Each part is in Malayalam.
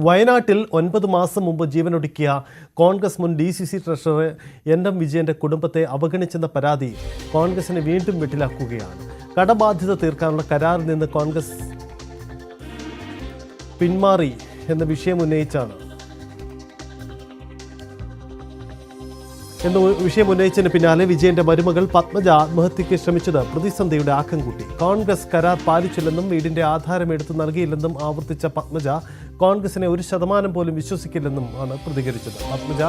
വയനാട്ടിൽ 9 മാസം മുമ്പ് ജീവനൊടുക്കിയ കോൺഗ്രസ് മുൻ DCC ട്രഷറർ NM വിജയന്റെ കുടുംബത്തെ അവഗണിച്ചെന്ന പരാതി കോൺഗ്രസിനെ വീണ്ടും വെട്ടിലാക്കുകയാണ്. കടബാധ്യത തീർക്കാനുള്ള കരാറിൽ നിന്ന് കോൺഗ്രസ് പിന്മാറി എന്ന വിഷയം ഉന്നയിച്ചതിന് പിന്നാലെ വിജയന്റെ മരുമകൾ പത്മജ ആത്മഹത്യയ്ക്ക് ശ്രമിച്ചത് പ്രതിസന്ധിയുടെ ആക്കം കൂട്ടി. കോൺഗ്രസ് കരാർ പാലിച്ചില്ലെന്നും വീടിന്റെ ആധാരം എടുത്തു നൽകിയില്ലെന്നും ആവർത്തിച്ച പത്മജ കോൺഗ്രസിനെ 1% പോലും വിശ്വസിക്കില്ലെന്നും ആണ് പ്രതികരിച്ചത്. പത്മജ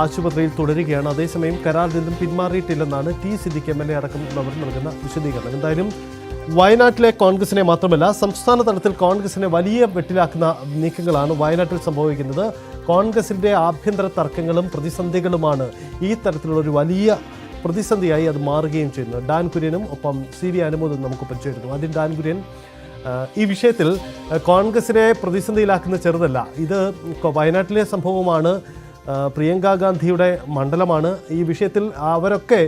ആശുപത്രിയിൽ തുടരുകയാണ്. അതേസമയം കരാറിൽ നിന്നും പിന്മാറിയിട്ടില്ലെന്നാണ് T. സിദ്ദിഖ് MLA അടക്കമുള്ളവർ നൽകുന്ന വിശദീകരണം. എന്തായാലും വയനാട്ടിലെ കോൺഗ്രസിനെ മാത്രമല്ല സംസ്ഥാന തലത്തിൽ കോൺഗ്രസിനെ വലിയ വെട്ടിലാക്കുന്ന നീക്കങ്ങളാണ് വയനാട്ടിൽ സംഭവിക്കുന്നത്. കോൺഗ്രസിൻ്റെ ആഭ്യന്തര തർക്കങ്ങളും പ്രതിസന്ധികളുമാണ് ഈ തരത്തിലുള്ള ഒരു വലിയ പ്രതിസന്ധിയായി അത് മാറുകയും ചെയ്യുന്നു. ഡാൻ കുര്യനും ഒപ്പം CV അനുമോദും നമുക്ക് പരിചയപ്പെടുന്നു. ആദ്യം ഡാൻ കുര്യൻ, ഈ വിഷയത്തിൽ കോൺഗ്രസിനെ പ്രതിസന്ധിയിലാക്കുന്ന ചെറുതല്ല, ഇത് വയനാട്ടിലെ സംഭവമാണ്. പ്രിയങ്ക ഗാന്ധിയുടെ മണ്ഡലമാണ്. ഈ വിഷയത്തിൽ അവരൊക്കെ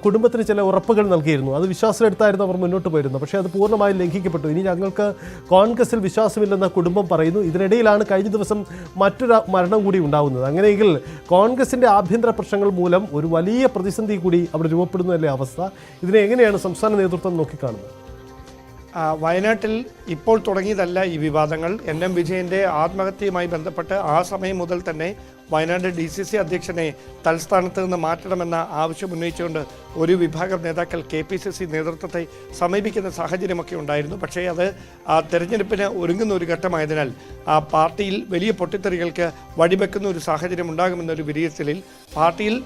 കുടുംബത്തിന് ചില ഉറപ്പുകൾ നൽകിയിരുന്നു. അത് വിശ്വാസമെടുത്തായിരുന്നു അവർ മുന്നോട്ട് പോയിരുന്നു. പക്ഷേ അത് പൂർണ്ണമായും ലംഘിക്കപ്പെട്ടു. ഇനി ഞങ്ങൾക്ക് കോൺഗ്രസിൽ വിശ്വാസമില്ലെന്ന കുടുംബം പറയുന്നു. ഇതിനിടയിലാണ് കഴിഞ്ഞ ദിവസം മറ്റൊരു മരണം കൂടി ഉണ്ടാകുന്നത്. അങ്ങനെയെങ്കിൽ കോൺഗ്രസിൻ്റെ ആഭ്യന്തര പ്രശ്നങ്ങൾ മൂലം ഒരു വലിയ പ്രതിസന്ധി കൂടി അവിടെ രൂപപ്പെടുന്നതല്ലേ അവസ്ഥ. ഇതിനെ എങ്ങനെയാണ് സംസ്ഥാന നേതൃത്വം നോക്കിക്കാണുന്നത്? വയനാട്ടിൽ ഇപ്പോൾ തുടങ്ങിയതല്ല ഈ വിവാദങ്ങൾ. NM വിജയൻ്റെ ആത്മഹത്യയുമായി ബന്ധപ്പെട്ട് ആ സമയം മുതൽ തന്നെ വയനാട് DCC അധ്യക്ഷനെ തൽസ്ഥാനത്ത് നിന്ന് മാറ്റണമെന്ന ആവശ്യം ഉന്നയിച്ചുകൊണ്ട് ഒരു വിഭാഗം നേതാക്കൾ KPCC നേതൃത്വത്തെ സമീപിക്കുന്ന സാഹചര്യമൊക്കെ ഉണ്ടായിരുന്നു. പക്ഷേ അത് തെരഞ്ഞെടുപ്പിന് ഒരുങ്ങുന്ന ഒരു ഘട്ടമായതിനാൽ പാർട്ടിയിൽ വലിയ പൊട്ടിത്തെറികൾക്ക് വഴിവെക്കുന്ന ഒരു സാഹചര്യം ഉണ്ടാകുമെന്നൊരു വിലയിരുത്തലിൽ പാർട്ടിയിൽ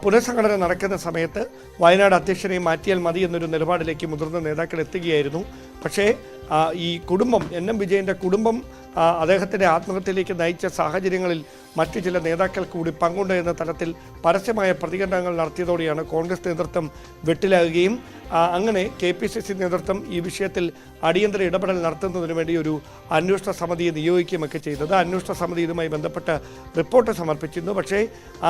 പുനഃസംഘടന നടക്കുന്ന സമയത്ത് വയനാട് അധ്യക്ഷനെ മാറ്റിയാൽ മതി എന്നൊരു നിലപാടിലേക്ക് മുതിർന്ന നേതാക്കൾ എത്തുകയായിരുന്നു. പക്ഷേ ഈ കുടുംബം, NM വിജയൻ്റെ കുടുംബം അദ്ദേഹത്തിൻ്റെ ആത്മഹത്യയിലേക്ക് നയിച്ച സാഹചര്യങ്ങളിൽ മറ്റു ചില നേതാക്കൾ കൂടി പങ്കുണ്ട് എന്ന തലത്തിൽ പരസ്യമായ പ്രതികരണങ്ങൾ നടത്തിയതോടെയാണ് കോൺഗ്രസ് നേതൃത്വം വെട്ടിലാകുകയും അങ്ങനെ KPCC നേതൃത്വം ഈ വിഷയത്തിൽ അടിയന്തര ഇടപെടൽ നടത്തുന്നതിന് വേണ്ടി ഒരു അന്വേഷണ സമിതിയെ നിയോഗിക്കുകയൊക്കെ ചെയ്തത്. അന്വേഷണ സമിതി ഇതുമായി ബന്ധപ്പെട്ട് റിപ്പോർട്ട് സമർപ്പിച്ചിരുന്നു. പക്ഷേ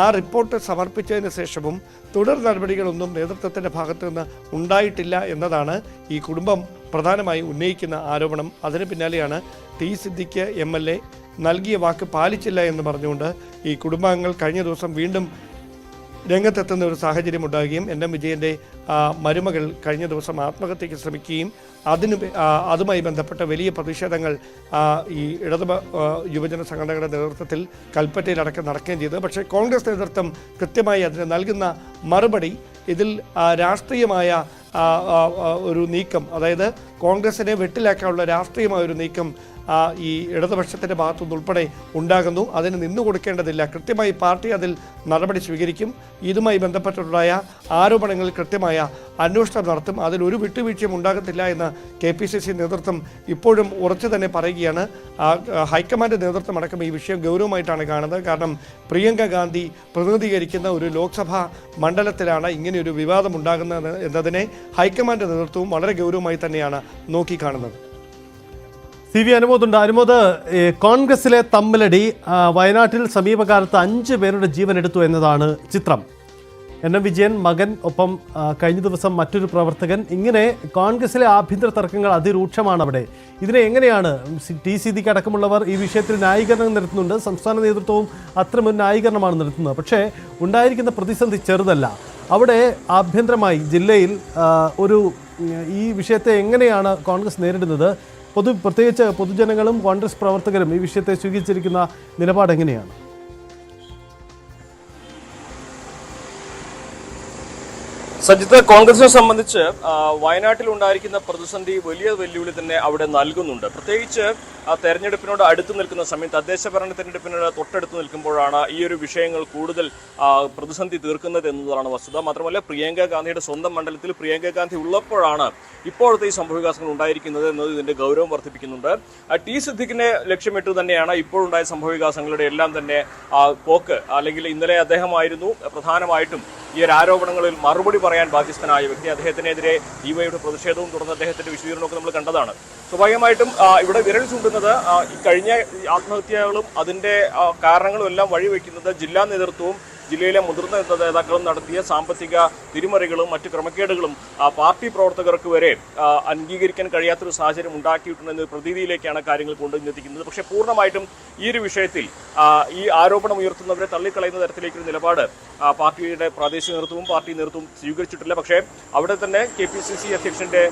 ആ റിപ്പോർട്ട് സമർപ്പിച്ചതിന് ശേഷവും തുടർ നടപടികളൊന്നും നേതൃത്വത്തിൻ്റെ ഭാഗത്തു നിന്ന് ഉണ്ടായിട്ടില്ല എന്നതാണ് ഈ കുടുംബം പ്രധാനമായി ഉന്നയിക്കുന്ന ആരോപണം. അതിന് പിന്നാലെയാണ് T. സിദ്ദിഖ് MLA നൽകിയ വാക്ക് പാലിച്ചില്ല എന്ന് പറഞ്ഞുകൊണ്ട് ഈ കുടുംബാംഗങ്ങൾ കഴിഞ്ഞ ദിവസം വീണ്ടും രംഗത്തെത്തുന്ന ഒരു സാഹചര്യം ഉണ്ടാകുകയും NM വിജയൻ്റെ മരുമകൾ കഴിഞ്ഞ ദിവസം ആത്മഹത്യയ്ക്ക് ശ്രമിക്കുകയും അതുമായി ബന്ധപ്പെട്ട വലിയ പ്രതിഷേധങ്ങൾ ഈ യുവജന സംഘടനകളുടെ നേതൃത്വത്തിൽ കൽപ്പറ്റയിലടക്കം നടക്കുകയും ചെയ്തു. പക്ഷേ കോൺഗ്രസ് നേതൃത്വം കൃത്യമായി അതിന് നൽകുന്ന മറുപടി ഇതിൽ രാഷ്ട്രീയമായ ഒരു നീക്കം, അതായത് കോൺഗ്രസിനെ വെട്ടിലാക്കാനുള്ള രാഷ്ട്രീയമായ ഒരു നീക്കം ഈ ഇടതുപക്ഷത്തിൻ്റെ ഭാഗത്തുനിന്ന് ഉൾപ്പെടെ ഉണ്ടാകുന്നു. അതിന് നിന്നു കൊടുക്കേണ്ടതില്ല. കൃത്യമായി പാർട്ടി അതിൽ നടപടി സ്വീകരിക്കും. ഇതുമായി ബന്ധപ്പെട്ടുണ്ടായ ആരോപണങ്ങളിൽ കൃത്യമായ അന്വേഷണം നടത്തും. അതിലൊരു വിട്ടുവീഴ്ചയും ഉണ്ടാകത്തില്ല എന്ന് KPCC നേതൃത്വം ഇപ്പോഴും ഉറച്ചു തന്നെ പറയുകയാണ്. ഹൈക്കമാൻഡ് നേതൃത്വം അടക്കം ഈ വിഷയം ഗൗരവമായിട്ടാണ് കാണുന്നത്. കാരണം പ്രിയങ്ക ഗാന്ധി പ്രതിനിധീകരിക്കുന്ന ഒരു ലോക്സഭാ മണ്ഡലത്തിലാണ് ഇങ്ങനെയൊരു വിവാദം ഉണ്ടാകുന്നത് എന്നതിനെ ഹൈക്കമാൻഡ് നേതൃത്വവും വളരെ ഗൗരവമായി തന്നെയാണ് നോക്കിക്കാണുന്നത്. CV അനുമോദുണ്ട്. അനുമോദ്, കോൺഗ്രസിലെ തമ്മിലടി വയനാട്ടിൽ സമീപകാലത്ത് 5 പേരുടെ ജീവൻ എടുത്തു എന്നതാണ് ചിത്രം. NM വിജയൻ, മകൻ, ഒപ്പം കഴിഞ്ഞ ദിവസം മറ്റൊരു പ്രവർത്തകൻ. ഇങ്ങനെ കോൺഗ്രസിലെ ആഭ്യന്തര തർക്കങ്ങൾ അതിരൂക്ഷമാണ് അവിടെ. ഇതിനെ എങ്ങനെയാണ് T. സിദ്ദിഖ് അടക്കമുള്ളവർ ഈ വിഷയത്തിൽ ന്യായീകരണം നടത്തുന്നുണ്ട്. സംസ്ഥാന നേതൃത്വവും അത്രമൊരു ന്യായീകരണമാണ് നടത്തുന്നത്. പക്ഷേ ഉണ്ടായിരിക്കുന്ന പ്രതിസന്ധി ചെറുതല്ല. അവിടെ ആഭ്യന്തരമായി ജില്ലയിൽ ഈ വിഷയത്തെ എങ്ങനെയാണ് കോൺഗ്രസ് നേരിടുന്നത്? പ്രത്യേകിച്ച് പൊതുജനങ്ങളും കോൺഗ്രസ് പ്രവർത്തകരും ഈ വിഷയത്തെ സ്വീകരിച്ചിരിക്കുന്ന നിലപാട് എങ്ങനെയാണ്? സജിത്ത്, കോൺഗ്രസിനെ സംബന്ധിച്ച് വയനാട്ടിൽ ഉണ്ടായിരിക്കുന്ന പ്രതിസന്ധി വലിയ വെല്ലുവിളി തന്നെ അവിടെ നൽകുന്നുണ്ട്. പ്രത്യേകിച്ച് തെരഞ്ഞെടുപ്പിനോട് അടുത്ത് നിൽക്കുന്ന സമയം, തദ്ദേശ ഭരണ തെരഞ്ഞെടുപ്പിനോട് തൊട്ടടുത്ത് നിൽക്കുമ്പോഴാണ് ഈ ഒരു വിഷയങ്ങൾ കൂടുതൽ പ്രതിസന്ധി തീർക്കുന്നത് എന്നതാണ് വസ്തുത. മാത്രമല്ല, പ്രിയങ്ക ഗാന്ധിയുടെ സ്വന്തം മണ്ഡലത്തിൽ പ്രിയങ്ക ഗാന്ധി ഉള്ളപ്പോഴാണ് ഇപ്പോഴത്തെ ഈ സംഭവവികാസങ്ങൾ ഉണ്ടായിരിക്കുന്നത് എന്നത് ഇതിന്റെ ഗൗരവം വർദ്ധിപ്പിക്കുന്നുണ്ട്. T. സിദ്ദിഖിനെ ലക്ഷ്യമിട്ട് തന്നെയാണ് ഇപ്പോഴുണ്ടായ സംഭവവികാസങ്ങളുടെ എല്ലാം തന്നെ പോക്ക്. അല്ലെങ്കിൽ ഇന്നലെ അദ്ദേഹമായിരുന്നു പ്രധാനമായിട്ടും ഈ ഒരു ആരോപണങ്ങളിൽ മറുപടി പറയാൻ ബാധ്യസ്ഥനായ വ്യക്തി. അദ്ദേഹത്തിനെതിരെ DYയുടെ പ്രതിഷേധവും തുടർന്ന് അദ്ദേഹത്തിന്റെ വിശദീകരണമൊക്കെ നമ്മൾ കണ്ടതാണ്. സ്വാഭാവികമായിട്ടും ഇവിടെ വിരൽ ചൂണ്ടുന്നത് ഈ കഴിഞ്ഞ ആത്മഹത്യകളും അതിന്റെ കാരണങ്ങളും എല്ലാം വഴിവെക്കുന്നത് ജില്ലാ നേതൃത്വവും ജില്ലയിലെ മുതിർന്ന നേതാക്കളും നടത്തിയ സാമ്പത്തിക തിരിമറികളും മറ്റ് ക്രമക്കേടുകളും പാർട്ടി പ്രവർത്തകർക്ക് വരെ അംഗീകരിക്കാൻ കഴിയാത്തൊരു സാഹചര്യം ഉണ്ടാക്കിയിട്ടുണ്ടെന്ന പ്രതീതിയിലേക്കാണ് കാര്യങ്ങൾ കൊണ്ടുവന്നെത്തിക്കുന്നത്. പക്ഷേ പൂർണ്ണമായിട്ടും ഈ ഒരു വിഷയത്തിൽ ഈ ആരോപണം ഉയർത്തുന്നവരെ തള്ളിക്കളയുന്ന തരത്തിലേക്കൊരു നിലപാട് പാർട്ടിയുടെ പ്രാദേശിക നേതൃത്വവും പാർട്ടി നേതൃത്വവും സ്വീകരിച്ചിട്ടില്ല. പക്ഷേ അവിടെ തന്നെ KPCC അധ്യക്ഷന്റെ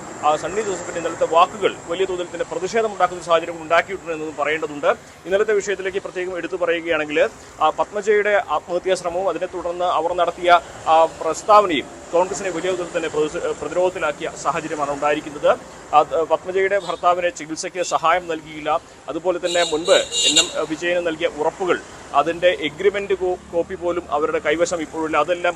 സണ്ണി ജോസഫിന്റെ ഇന്നലത്തെ വാക്കുകൾ വലിയ തോതിൽ തന്നെ പ്രതിഷേധമുണ്ടാക്കുന്ന സാഹചര്യം ഉണ്ടാക്കിയിട്ടുണ്ടെന്ന് പറയേണ്ടതുണ്ട്. ഇന്നലത്തെ വിഷയത്തിലേക്ക് പ്രത്യേകം എടുത്തു പറയുകയാണെങ്കിൽ പത്മജയുടെ ആത്മഹത്യാ ശ്രമവും അതിനെ തുടർന്ന് അവർ നടത്തിയ പ്രസ്താവനയും കോൺഗ്രസിനെ വലിയ തോതിൽ തന്നെ പ്രതിരോധത്തിലാക്കിയ സാഹചര്യമാണ് ഉണ്ടായിരിക്കുന്നത്. പത്മജയുടെ ഭർത്താവിനെ ചികിത്സയ്ക്ക് സഹായം നൽകിയില്ല, അതുപോലെ തന്നെ മുൻപ് NM വിജയന് നൽകിയ ഉറപ്പുകൾ അതിൻ്റെ എഗ്രിമെൻ്റ് കോപ്പി പോലും അവരുടെ കൈവശം ഇപ്പോഴില്ല, അതെല്ലാം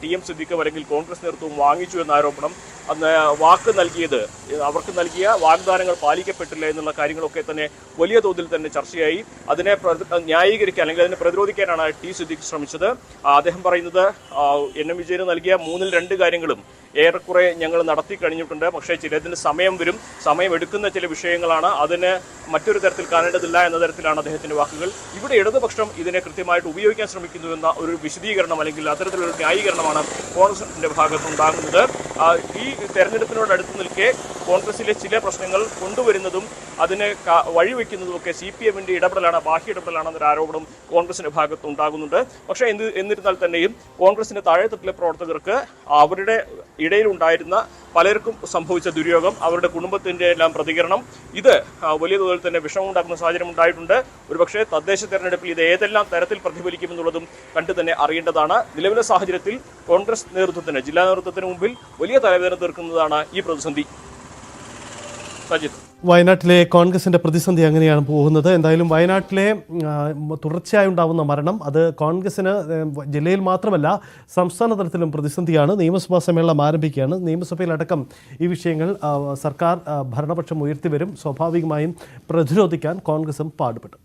TM സിദ്ദിഖ് അല്ലെങ്കിൽ കോൺഗ്രസ് നേതൃത്വം വാങ്ങിച്ചു എന്ന ആരോപണം, അന്ന് വാക്ക് നൽകിയത് അവർക്ക് നൽകിയ വാഗ്ദാനങ്ങൾ പാലിക്കപ്പെട്ടില്ല എന്നുള്ള കാര്യങ്ങളൊക്കെ തന്നെ വലിയ തോതിൽ തന്നെ ചർച്ചയായി. അതിനെ ന്യായീകരിക്കാൻ അല്ലെങ്കിൽ അതിനെ പ്രതിരോധിക്കാനാണ് T സിദ്ദിഖ് ശ്രമിച്ചത്. അദ്ദേഹം പറയുന്നത് NM വിജയന് നൽകിയ 2 കാര്യങ്ങളും ഏറെക്കുറെ ഞങ്ങൾ നടത്തി കഴിഞ്ഞിട്ടുണ്ട്, പക്ഷേ ചിലതിന് സമയം വരും, സമയമെടുക്കുന്ന ചില വിഷയങ്ങളാണ്, അതിന് മറ്റൊരു തരത്തിൽ കാണേണ്ടതില്ല എന്ന തരത്തിലാണ് അദ്ദേഹത്തിന്റെ വാക്കുകൾ. ഇവിടെ ഇടതുപക്ഷം ഇതിനെ കൃത്യമായിട്ട് ഉപയോഗിക്കാൻ ശ്രമിക്കുന്നു എന്ന ഒരു വിശദീകരണം അല്ലെങ്കിൽ അത്തരത്തിലൊരു ന്യായീകരണമാണ് കോൺഗ്രസിന്റെ ഭാഗത്തുണ്ടാകുന്നത്. ഈ തെരഞ്ഞെടുപ്പിനോട് അടുത്ത് നിൽക്കെ കോൺഗ്രസിലെ ചില പ്രശ്നങ്ങൾ കൊണ്ടുവരുന്നതും അതിനെ വഴിവെക്കുന്നതുമൊക്കെ CPMന്റെ ഇടപെടലാണ്, ബാഹ്യ ഇടപെടലാണെന്നൊരു ആരോപണം കോൺഗ്രസിന്റെ ഭാഗത്തുണ്ടാകുന്നുണ്ട്. പക്ഷേ എന്നിരുന്നാൽ തന്നെയും കോൺഗ്രസിന്റെ താഴെത്തട്ടിലെ പ്രവർത്തകർക്ക് അവരുടെ ഇടയിലുണ്ടായിരുന്ന പലർക്കും സംഭവിച്ച ദുര്യോഗം, അവരുടെ കുടുംബത്തിന്റെ എല്ലാം പ്രതികരണം, ഇത് വലിയ തോതിൽ തന്നെ വിഷമമുണ്ടാക്കുന്ന സാഹചര്യം ഉണ്ടായിട്ടുണ്ട്. ഒരുപക്ഷെ തദ്ദേശ തെരഞ്ഞെടുപ്പിൽ ഇത് ഏതെല്ലാം തരത്തിൽ പ്രതിഫലിക്കുമെന്നുള്ളതും കണ്ടു തന്നെ അറിയേണ്ടതാണ്. നിലവിലെ സാഹചര്യത്തിൽ കോൺഗ്രസ് നേതൃത്വത്തിന്, ജില്ലാ നേതൃത്വത്തിന് മുമ്പിൽ വലിയ തലവേദന തീർക്കുന്നതാണ് ഈ പ്രതിസന്ധി. സജിത്ത്, വയനാട്ടിലെ കോൺഗ്രസിന്റെ പ്രതിസന്ധി അങ്ങനെയാണ് പോകുന്നത്. എന്തായാലും വയനാട്ടിലെ തുടർച്ചയായി ഉണ്ടാകുന്ന മരണം അത് കോൺഗ്രസിന് ജില്ലയിൽ മാത്രമല്ല സംസ്ഥാന തലത്തിലും പ്രതിസന്ധിയാണ്. നിയമസഭാ സമ്മേളനം ആരംഭിക്കുകയാണ്. നിയമസഭയിലടക്കം ഈ വിഷയങ്ങൾ സർക്കാർ ഭരണപക്ഷം ഉയർത്തിവരും. സ്വാഭാവികമായും പ്രതിരോധിക്കാൻ കോൺഗ്രസും പാടുപെടും.